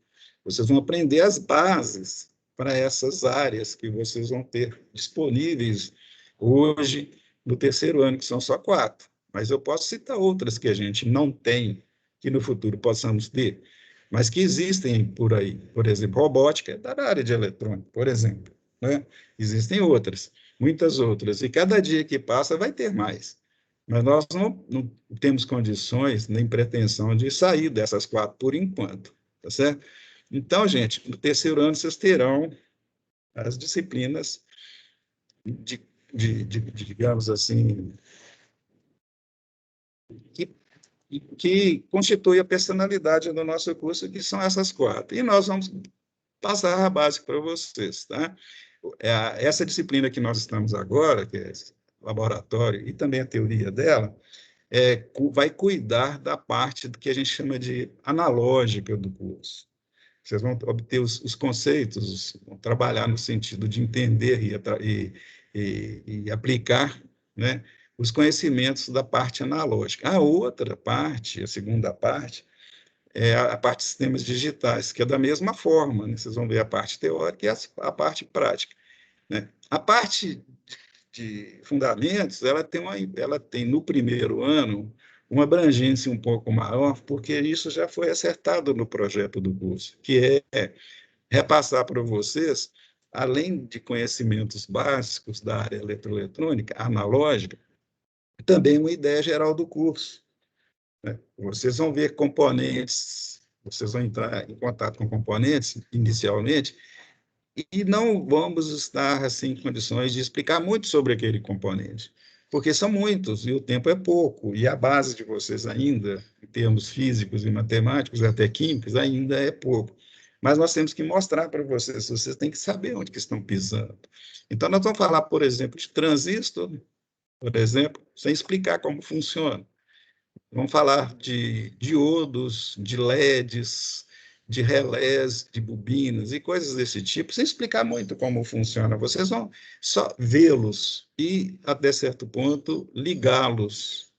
Vocês vão aprender as bases para essas áreas que vocês vão ter disponíveis hoje, no terceiro ano, que são só 4. Mas eu posso citar outras que a gente não tem, que no futuro possamos ter, mas que existem por aí. Por exemplo, robótica é da área de eletrônica, por exemplo. Né? Existem outras, muitas outras, e cada dia que passa vai ter mais. Mas nós não temos condições nem pretensão de sair dessas 4 por enquanto, tá certo? Então, gente, no terceiro ano vocês terão as disciplinas digamos assim, que constitui a personalidade do nosso curso, que são essas 4. E nós vamos passar a base para vocês, tá? Essa disciplina que nós estamos agora, que é laboratório, e também a teoria dela, vai cuidar da parte que a gente chama de analógica do curso. Vocês vão obter os conceitos, vão trabalhar no sentido de entender e aplicar, né, os conhecimentos da parte analógica. A outra parte, a segunda parte, é a parte de sistemas digitais, que é da mesma forma, né? Vocês vão ver a parte teórica e a parte prática. Né? A parte de fundamentos, ela tem no primeiro ano uma abrangência um pouco maior, porque isso já foi acertado no projeto do curso, que é repassar para vocês, além de conhecimentos básicos da área eletroeletrônica, analógica, também uma ideia geral do curso. Né? Vocês vão ver componentes, vocês vão entrar em contato com componentes inicialmente, e não vamos estar assim, em condições de explicar muito sobre aquele componente, porque são muitos e o tempo é pouco, e a base de vocês ainda, em termos físicos e matemáticos, até químicos, ainda é pouco. Mas nós temos que mostrar para vocês têm que saber onde que estão pisando. Então, nós vamos falar, por exemplo, de transistor, por exemplo, sem explicar como funciona. Vamos falar de diodos, de LEDs, de relés, de bobinas e coisas desse tipo, sem explicar muito como funciona. Vocês vão só vê-los e, até certo ponto, ligá-los.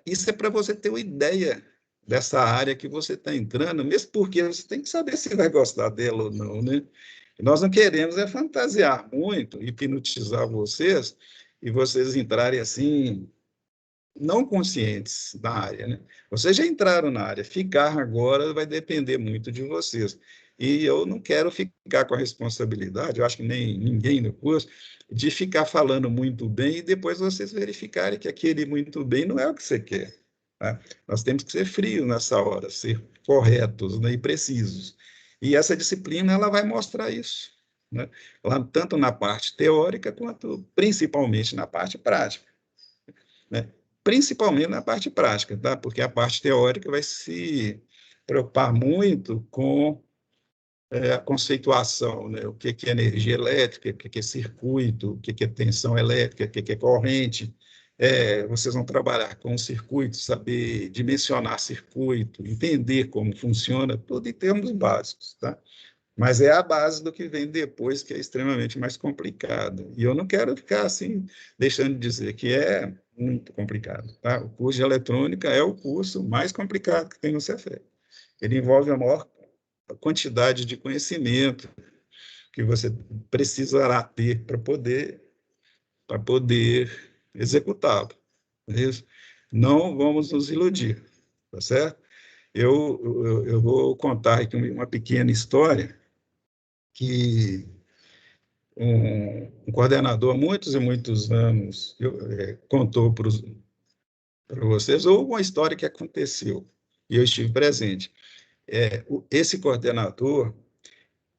Isso é para você ter uma ideia dessa área que você está entrando, mesmo porque você tem que saber se vai gostar dela ou não, né? Nós não queremos fantasiar muito, hipnotizar vocês, e vocês entrarem assim não conscientes da área, né? Vocês já entraram na área, ficar agora vai depender muito de vocês. E eu não quero ficar com a responsabilidade, eu acho que nem ninguém no curso, de ficar falando muito bem e depois vocês verificarem que aquele muito bem não é o que você quer. Tá? Nós temos que ser frios nessa hora, ser corretos, né, e precisos. E essa disciplina ela vai mostrar isso, né? Lá, tanto na parte teórica quanto principalmente na parte prática. Né? Principalmente na parte prática, tá? Porque a parte teórica vai se preocupar muito com a conceituação, né? O que é energia elétrica, o que é circuito, o que é tensão elétrica, o que é corrente. Vocês vão trabalhar com o circuito, saber dimensionar circuito, entender como funciona, tudo em termos básicos, tá? Mas é a base do que vem depois, que é extremamente mais complicado. E eu não quero ficar assim, deixando de dizer que é muito complicado. Tá? O curso de eletrônica é o curso mais complicado que tem no Cefet. Ele envolve a maior quantidade de conhecimento que você precisará ter para poder executá-lo. Isso. Não vamos nos iludir, tá certo? Eu vou contar aqui uma pequena história que um coordenador há muitos e muitos anos contou para vocês, ou uma história que aconteceu, e eu estive presente. Esse coordenador,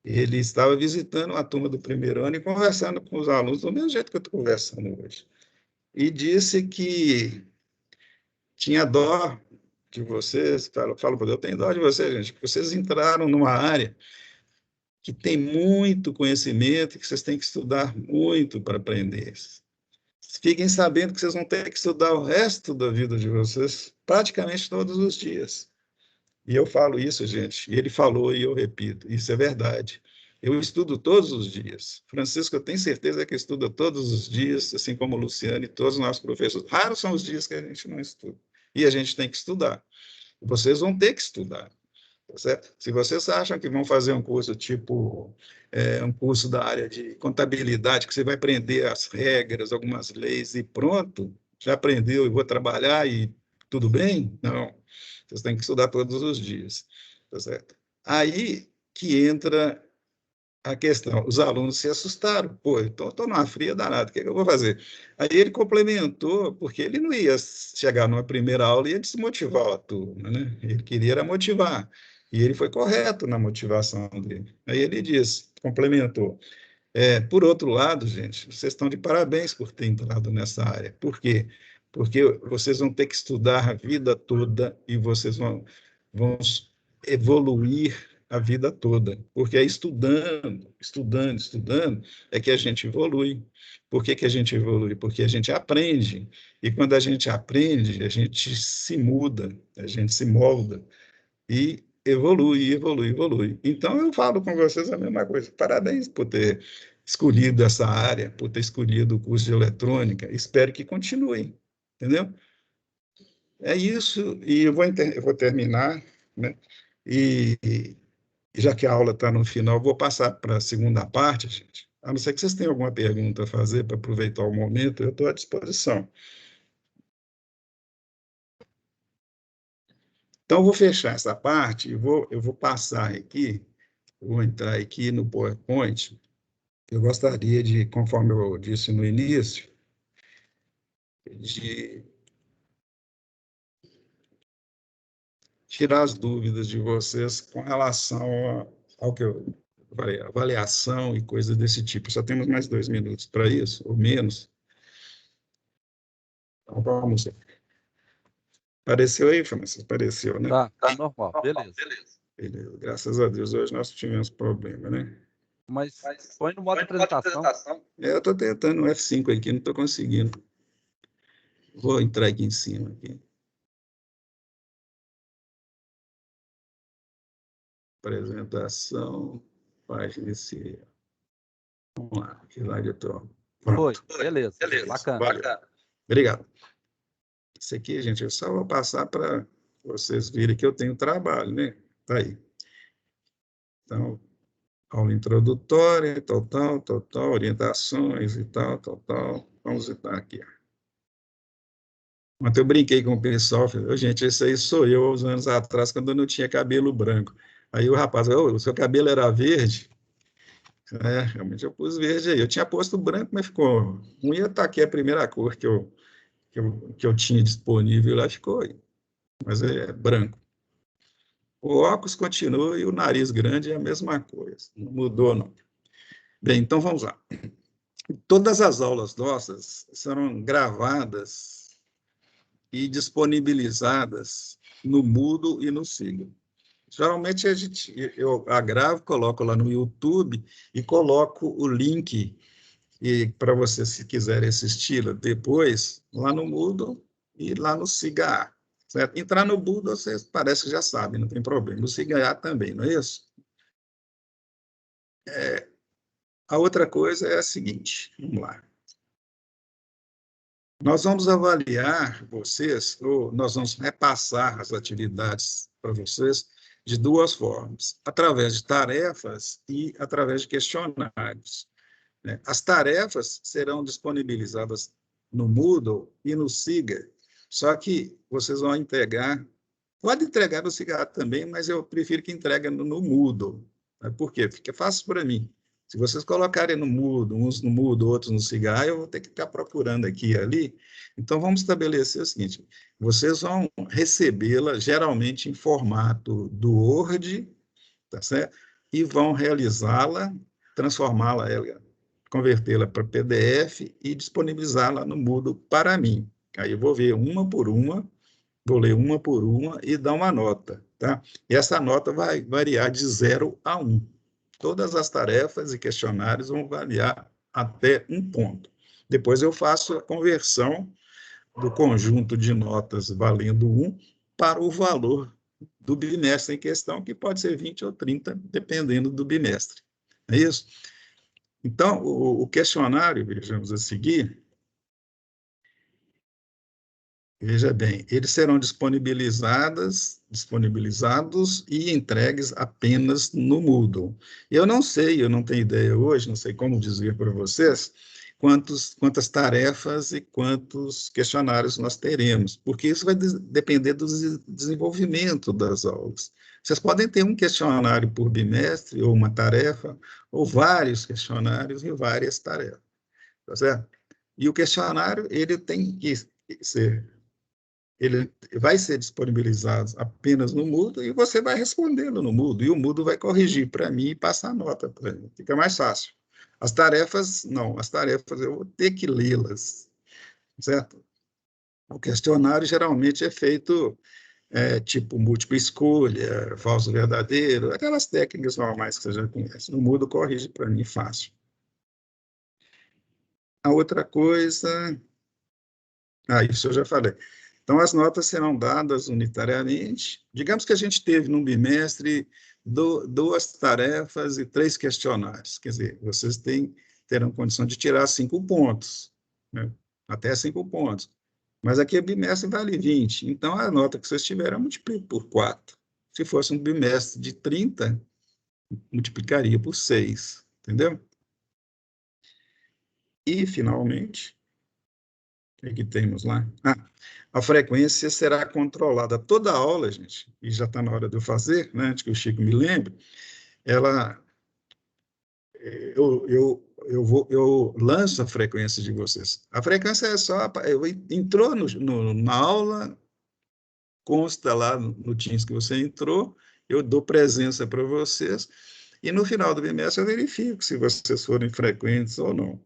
ele estava visitando a turma do primeiro ano e conversando com os alunos, do mesmo jeito que eu estou conversando hoje, e disse que tinha dó de vocês, falo para Deus, eu tenho dó de vocês, gente, que vocês entraram numa área que tem muito conhecimento, que vocês têm que estudar muito para aprender. Fiquem sabendo que vocês vão ter que estudar o resto da vida de vocês, praticamente todos os dias. E eu falo isso, gente, e ele falou e eu repito, isso é verdade. Eu estudo todos os dias. Francisco, eu tenho certeza que estuda todos os dias, assim como o Luciano e todos os nossos professores. Raros são os dias que a gente não estuda. E a gente tem que estudar. Vocês vão ter que estudar. Tá certo? Se vocês acham que vão fazer um curso tipo um curso da área de contabilidade, que você vai aprender as regras, algumas leis e pronto, já aprendeu e vou trabalhar e tudo bem? Não. Vocês têm que estudar todos os dias. Tá certo? Aí que entra a questão. Os alunos se assustaram. Pô, então estou numa fria danada, o que é que eu vou fazer? Aí ele complementou, porque ele não ia chegar numa primeira aula e ia desmotivar a turma, né? Ele queria era motivar. E ele foi correto na motivação dele. Aí ele disse, complementou. Por outro lado, gente, vocês estão de parabéns por ter entrado nessa área. Por quê? Porque vocês vão ter que estudar a vida toda e vocês vão evoluir a vida toda. Porque é estudando, estudando, estudando, é que a gente evolui. Por que que a gente evolui? Porque a gente aprende. E quando a gente aprende, a gente se muda, a gente se molda. E evolui, evolui, evolui. Então, eu falo com vocês a mesma coisa. Parabéns por ter escolhido essa área, por ter escolhido o curso de eletrônica. Espero que continuem, entendeu? É isso, e eu vou terminar, né? E já que a aula está no final, vou passar para a segunda parte, gente. A não ser que vocês tenham alguma pergunta a fazer para aproveitar o momento, eu estou à disposição. Então, eu vou fechar essa parte e eu vou passar aqui, vou entrar aqui no PowerPoint. Eu gostaria de, conforme eu disse no início, de tirar as dúvidas de vocês com relação ao que eu falei, avaliação e coisas desse tipo. Só temos mais 2 minutos para isso, ou menos. Então, vamos. Apareceu aí, Francisco? Apareceu, né? Tá normal, beleza. Beleza. Graças a Deus, hoje nós tivemos problema, né? Mas põe no modo apresentação. Eu estou tentando um F5 aqui, não estou conseguindo. Vou entrar aqui em cima. Aqui. Apresentação, página inicial. Vamos lá, aqui lá eu estou. Foi, beleza. Bacana. Obrigado. Isso aqui, gente, eu só vou passar para vocês verem que eu tenho trabalho, né? Tá aí. Então, aula introdutória, tal, orientações e tal. Vamos entrar aqui. Ontem eu brinquei com o pessoal, falei, gente, esse aí sou eu, uns anos atrás, quando eu não tinha cabelo branco. Aí o rapaz, o seu cabelo era verde? Realmente eu pus verde aí. Eu tinha posto branco, mas ficou. Não ia estar aqui a primeira cor que eu tinha disponível, lá ficou aí. Mas é branco. O óculos continua e o nariz grande é a mesma coisa. Não mudou, não. Bem, então vamos lá. Todas as aulas nossas serão gravadas e disponibilizadas no Moodle e no Siga. Geralmente eu gravo, coloco lá no YouTube e coloco o link para você, se quiser assistir depois, lá no Moodle e lá no Siga. Certo? Entrar no Moodle, vocês parece que já sabem, não tem problema. No Siga também, não é isso? A outra coisa é a seguinte, vamos lá. Nós vamos avaliar vocês, ou nós vamos repassar as atividades para vocês de duas formas, através de tarefas e através de questionários. As tarefas serão disponibilizadas no Moodle e no Siga, só que vocês vão entregar, pode entregar no Siga também, mas eu prefiro que entregue no Moodle. Por quê? Fica fácil para mim. Se vocês colocarem no Moodle, uns no Moodle, outros no Siga, eu vou ter que ficar procurando aqui e ali. Então, vamos estabelecer o seguinte, vocês vão recebê-la, geralmente, em formato do Word, tá certo? E vão realizá-la, transformá-la, convertê-la para PDF e disponibilizá-la no Moodle para mim. Aí eu vou ver uma por uma, vou ler uma por uma e dar uma nota, tá? E essa nota vai variar de 0 a 1. Todas as tarefas e questionários vão variar até 1 ponto. Depois eu faço a conversão do conjunto de notas valendo 1 para o valor do bimestre em questão, que pode ser 20 ou 30, dependendo do bimestre. É isso? Então, o questionário, vejamos a seguir, Veja bem, eles serão disponibilizados e entregues apenas no Moodle. Eu não sei, eu não tenho ideia hoje, não sei como dizer para vocês, quantas tarefas e quantos questionários nós teremos, porque isso vai depender do desenvolvimento das aulas. Vocês podem ter um questionário por bimestre, ou uma tarefa, ou vários questionários e várias tarefas, tá certo? E o questionário, ele vai ser disponibilizado apenas no Moodle e você vai respondê-lo no Moodle, e o Moodle vai corrigir para mim e passar a nota para mim. Fica mais fácil. As tarefas, não. As tarefas eu vou ter que lê-las, certo? O questionário geralmente é feito tipo múltipla escolha, falso verdadeiro, aquelas técnicas normais que você já conhece. No Moodle corrige para mim fácil. A outra coisa... isso eu já falei. Então, as notas serão dadas unitariamente. Digamos que a gente teve num bimestre duas tarefas e 3 questionários. Quer dizer, vocês terão condição de tirar 5 pontos, né? Até 5 pontos. Mas aqui o bimestre vale 20. Então, a nota que vocês tiveram, eu multiplico por 4. Se fosse um bimestre de 30, multiplicaria por 6. Entendeu? E, finalmente... O que temos lá? A frequência será controlada. Toda aula, gente, e já está na hora de eu fazer, né, antes que o Chico me lembre, eu lanço a frequência de vocês. A frequência é só, entrou na aula, consta lá no Teams que você entrou, eu dou presença para vocês, e no final do bimestre eu verifico se vocês forem frequentes ou não.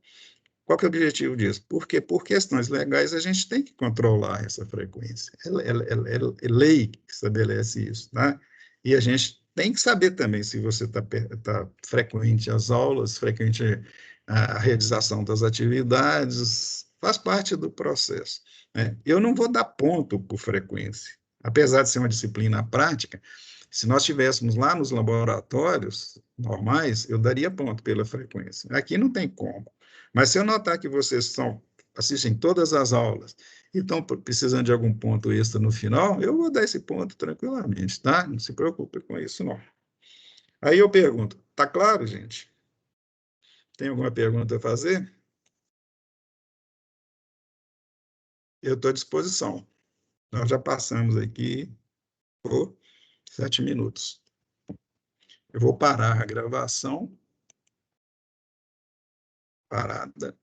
Qual que é o objetivo disso? Porque, por questões legais, a gente tem que controlar essa frequência. É lei que estabelece isso, tá? E a gente tem que saber também se você está frequente às aulas, frequente a realização das atividades, faz parte do processo, né? Eu não vou dar ponto por frequência. Apesar de ser uma disciplina prática, se nós estivéssemos lá nos laboratórios normais, eu daria ponto pela frequência. Aqui não tem como. Mas se eu notar que vocês assistem todas as aulas e estão precisando de algum ponto extra no final, eu vou dar esse ponto tranquilamente, tá? Não se preocupe com isso, não. Aí eu pergunto, tá claro, gente? Tem alguma pergunta a fazer? Eu estou à disposição. Nós já passamos aqui por 7 minutos. Eu vou parar a gravação. Parada.